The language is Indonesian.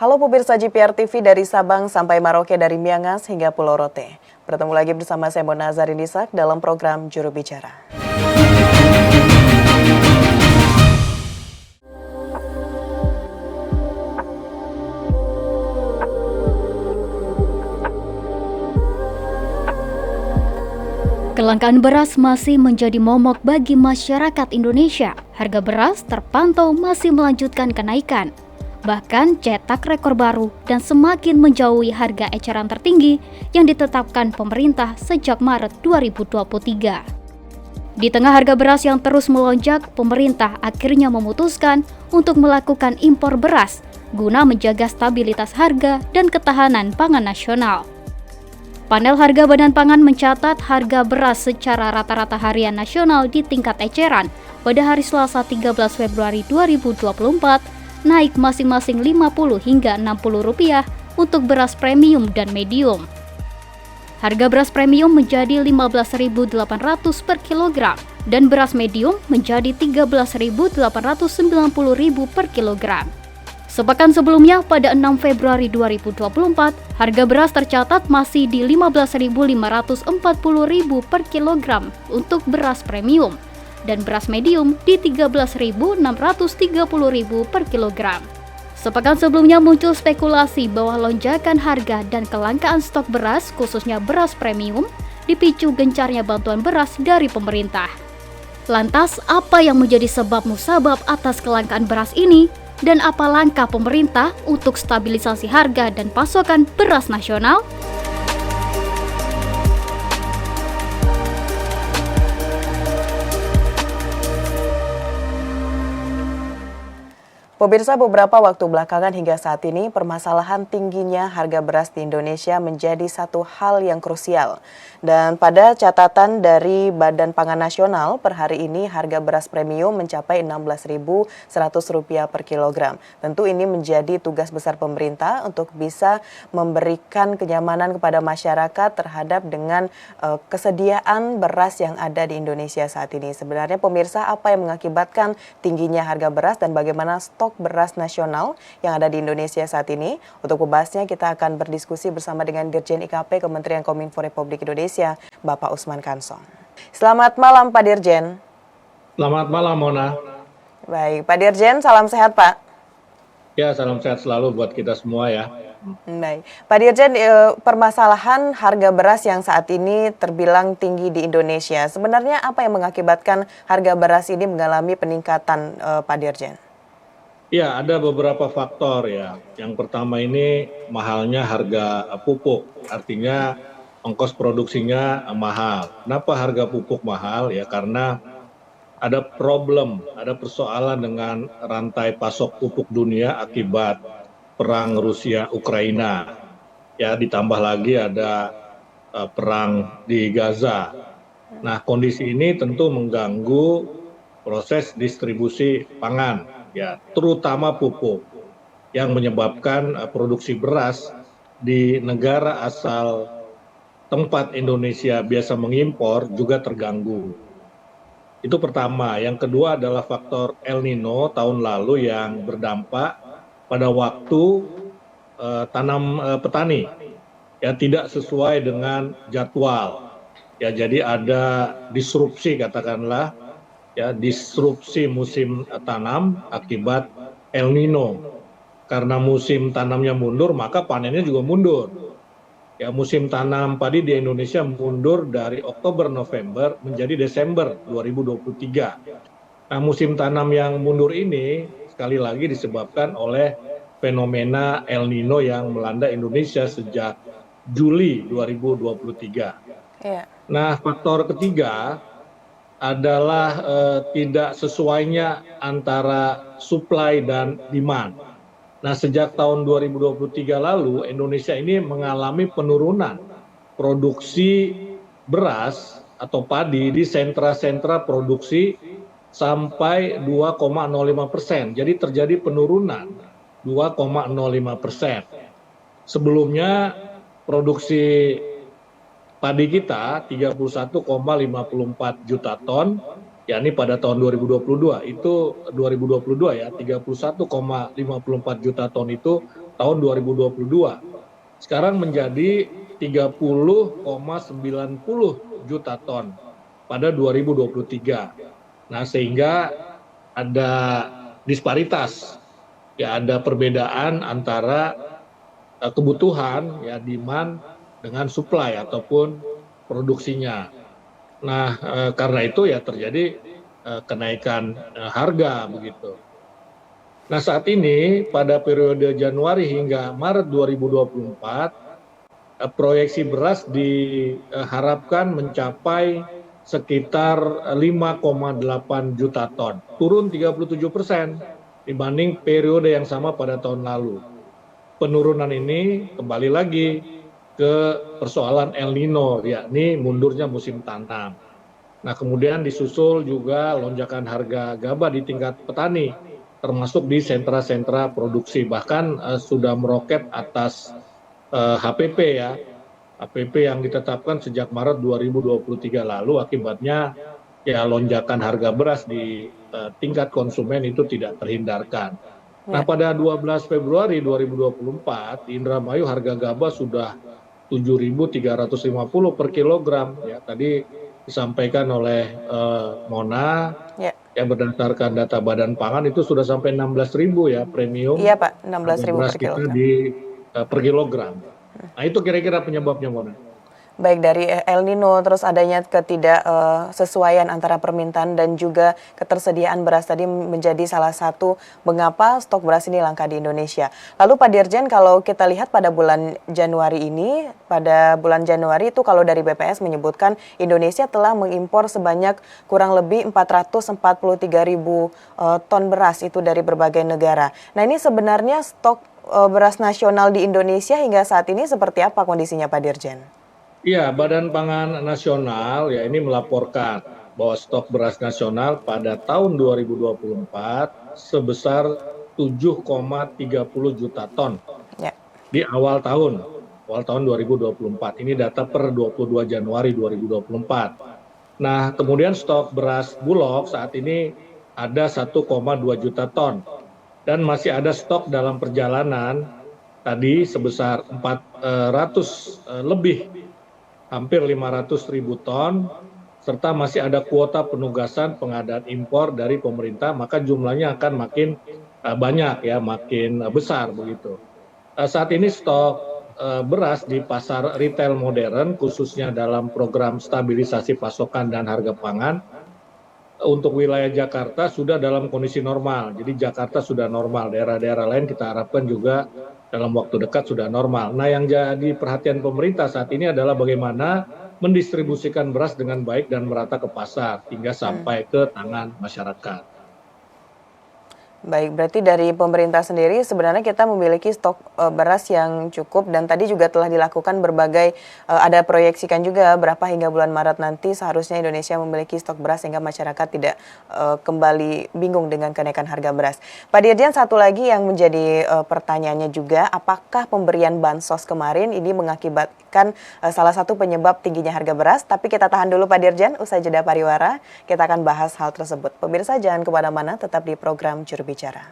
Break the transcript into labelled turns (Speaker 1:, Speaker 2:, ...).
Speaker 1: Halo pemirsa GPR TV dari Sabang sampai Merauke, dari Miangas hingga Pulau Rote. Bertemu lagi bersama saya Mona Zarinisak dalam program Juru Bicara.
Speaker 2: Kelangkaan beras masih menjadi momok bagi masyarakat Indonesia. Harga beras terpantau masih melanjutkan kenaikan, bahkan cetak rekor baru dan semakin menjauhi harga eceran tertinggi yang ditetapkan pemerintah sejak Maret 2023. Di tengah harga beras yang terus melonjak, pemerintah akhirnya memutuskan untuk melakukan impor beras guna menjaga stabilitas harga dan ketahanan pangan nasional. Panel Harga Badan Pangan mencatat harga beras secara rata-rata harian nasional di tingkat eceran pada hari Selasa 13 Februari 2024 naik masing-masing Rp50 hingga Rp60 untuk beras premium dan medium. Harga beras premium menjadi Rp15.800 per kilogram dan beras medium menjadi Rp13.890 per kilogram. Sepekan sebelumnya, pada 6 Februari 2024, harga beras tercatat masih di Rp15.540 per kilogram untuk beras premium dan beras medium di Rp13.630 per kilogram. Sepekan sebelumnya muncul spekulasi bahwa lonjakan harga dan kelangkaan stok beras, khususnya beras premium, dipicu gencarnya bantuan beras dari pemerintah. Lantas, apa yang menjadi sebab musabab atas kelangkaan beras ini? Dan apa langkah pemerintah untuk stabilisasi harga dan pasokan beras nasional?
Speaker 1: Pemirsa, beberapa waktu belakangan hingga saat ini, permasalahan tingginya harga beras di Indonesia menjadi satu hal yang krusial. Dan pada catatan dari Badan Pangan Nasional, per hari ini harga beras premium mencapai Rp16.100 per kilogram. Tentu ini menjadi tugas besar pemerintah untuk bisa memberikan kenyamanan kepada masyarakat terhadap dengan kesediaan beras yang ada di Indonesia saat ini. Sebenarnya pemirsa, apa yang mengakibatkan tingginya harga beras dan bagaimana stok beras nasional yang ada di Indonesia saat ini? Untuk membahasnya kita akan berdiskusi bersama dengan Dirjen IKP Kementerian Kominfo Republik Indonesia, Bapak Usman Kansong. Selamat malam Pak Dirjen.
Speaker 3: Selamat malam Mona.
Speaker 1: Baik, Pak Dirjen, salam sehat Pak.
Speaker 3: Ya, salam sehat selalu buat kita semua ya.
Speaker 1: Baik, Pak Dirjen, permasalahan harga beras yang saat ini terbilang tinggi di Indonesia, sebenarnya apa yang mengakibatkan harga beras ini mengalami peningkatan, Pak Dirjen?
Speaker 3: Ya, ada beberapa faktor ya. Yang pertama ini mahalnya harga pupuk, artinya ongkos produksinya mahal. Kenapa harga pupuk mahal? Ya karena ada ada persoalan dengan rantai pasok pupuk dunia akibat perang Rusia-Ukraina. Ya, ditambah lagi ada perang di Gaza. Nah, kondisi ini tentu mengganggu proses distribusi pangan, ya, terutama pupuk, yang menyebabkan produksi beras di negara asal tempat Indonesia biasa mengimpor juga terganggu. Itu pertama. Yang kedua adalah faktor El Nino tahun lalu yang berdampak pada waktu tanam petani, ya tidak sesuai dengan jadwal. Ya, jadi ada disrupsi, katakanlah, ya, disrupsi musim tanam akibat El Nino. Karena musim tanamnya mundur, maka panennya juga mundur. Ya, musim tanam padi di Indonesia mundur dari Oktober November menjadi Desember 2023. Nah, musim tanam yang mundur ini sekali lagi disebabkan oleh fenomena El Nino yang melanda Indonesia sejak Juli 2023.
Speaker 1: Yeah.
Speaker 3: Nah, faktor ketiga adalah tidak sesuainya antara supply dan demand. Nah, sejak tahun 2023 lalu, Indonesia ini mengalami penurunan produksi beras atau padi di sentra-sentra produksi sampai 2,05%. Jadi terjadi penurunan 2,05%. Sebelumnya produksi padi kita 31,54 juta ton, yakni pada tahun 2022. Itu 2022 ya, 31,54 juta ton itu tahun 2022. Sekarang menjadi 30,90 juta ton pada 2023. Nah, sehingga ada disparitas, ya ada perbedaan antara kebutuhan, ya demand dengan supply ataupun produksinya. Nah, karena itu ya terjadi kenaikan harga begitu. Nah, saat ini pada periode Januari hingga Maret 2024, proyeksi beras diharapkan mencapai sekitar 5,8 juta ton, turun 37% dibanding periode yang sama pada tahun lalu. Penurunan ini kembali lagi ke persoalan El Nino, yakni mundurnya musim tanam. Nah, kemudian disusul juga lonjakan harga gabah di tingkat petani, termasuk di sentra-sentra produksi, bahkan sudah meroket atas HPP ya. HPP yang ditetapkan sejak Maret 2023 lalu, akibatnya ya lonjakan harga beras di tingkat konsumen itu tidak terhindarkan. Nah, pada 12 Februari 2024 di Indramayu harga gabah sudah 7.350 per kilogram, ya tadi disampaikan oleh Mona, ya berdasarkan data Badan Pangan itu sudah sampai 16.000 ya premium.
Speaker 1: Iya Pak, 16.000 per kilogram.
Speaker 3: Per kilogram. Nah, itu kira-kira penyebabnya, Mona.
Speaker 1: Baik dari El Nino, terus adanya ketidaksesuaian antara permintaan dan juga ketersediaan beras tadi menjadi salah satu mengapa stok beras ini langka di Indonesia. Lalu Pak Dirjen, kalau kita lihat pada bulan Januari ini, pada bulan Januari itu kalau dari BPS menyebutkan Indonesia telah mengimpor sebanyak kurang lebih 443.000 ton beras itu dari berbagai negara. Nah, ini sebenarnya stok beras nasional di Indonesia hingga saat ini seperti apa kondisinya Pak Dirjen?
Speaker 3: Iya, Badan Pangan Nasional ya ini melaporkan bahwa stok beras nasional pada tahun 2024 sebesar 7,30 juta ton di awal tahun 2024. Ini data per 22 Januari 2024. Nah, kemudian stok beras Bulog saat ini ada 1,2 juta ton dan masih ada stok dalam perjalanan tadi sebesar 400 lebih, hampir 500.000 ton, serta masih ada kuota penugasan pengadaan impor dari pemerintah, maka jumlahnya akan makin banyak ya, makin besar begitu. Saat ini stok beras di pasar retail modern, khususnya dalam program stabilisasi pasokan dan harga pangan, untuk wilayah Jakarta sudah dalam kondisi normal. Jadi Jakarta sudah normal, daerah-daerah lain kita harapkan juga dalam waktu dekat sudah normal. Nah, yang jadi perhatian pemerintah saat ini adalah bagaimana mendistribusikan beras dengan baik dan merata ke pasar hingga sampai ke tangan masyarakat.
Speaker 1: Baik, berarti dari pemerintah sendiri sebenarnya kita memiliki stok beras yang cukup dan tadi juga telah dilakukan berbagai, ada proyeksikan juga berapa hingga bulan Maret nanti seharusnya Indonesia memiliki stok beras sehingga masyarakat tidak kembali bingung dengan kenaikan harga beras. Pak Dirjen, satu lagi yang menjadi pertanyaannya juga, apakah pemberian bansos kemarin ini mengakibatkan salah satu penyebab tingginya harga beras? Tapi kita tahan dulu Pak Dirjen, usai jeda pariwara kita akan bahas hal tersebut. Pemirsa jangan kemana-mana, tetap di program Juru Bicara.